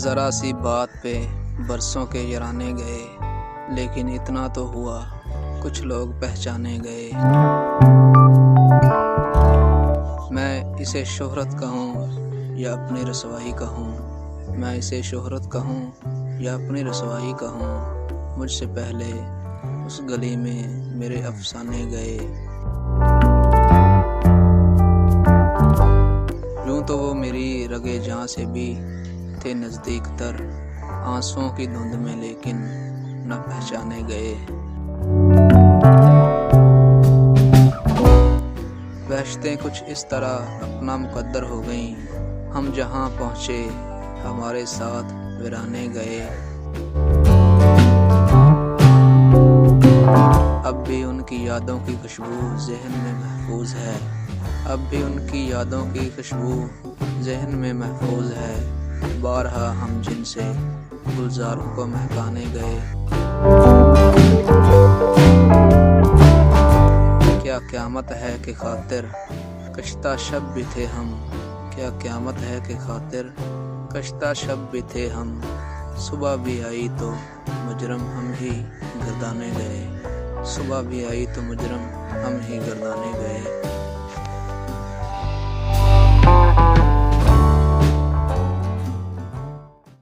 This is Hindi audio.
ज़रा सी बात पे बरसों के यराने गए, लेकिन इतना तो हुआ कुछ लोग पहचाने गए। मैं इसे शोहरत कहूँ या अपनी रसवाई कहूँ, मैं इसे शोहरत कहूँ या अपनी रसवाई कहूँ, मुझसे पहले उस गली में मेरे अफसाने गए। यूं तो वो मेरी रगे जान से भी थे नज़दीक तर, आंसुओं की धुंध में लेकिन न पहचाने गए। बहशतें कुछ इस तरह अपना मुकद्दर हो गईं, हम जहां पहुँचे हमारे साथ वीराने गए। अब भी उनकी यादों की खुशबू ज़हन में महफूज है, अब भी उनकी यादों की खुशबू ज़हन में महफूज है। बारहा हम जिनसे गुलजारों को महकाने गए। क्या क़यामत है कि खातिर कश्ता शब भी थे हम, क्या क़यामत है कि खातिर कश्ता शब भी थे हम, सुबह भी आई तो मुजरम हम ही गर्दाने गए, सुबह भी आई तो मुजरम हम ही गर्दाने गए।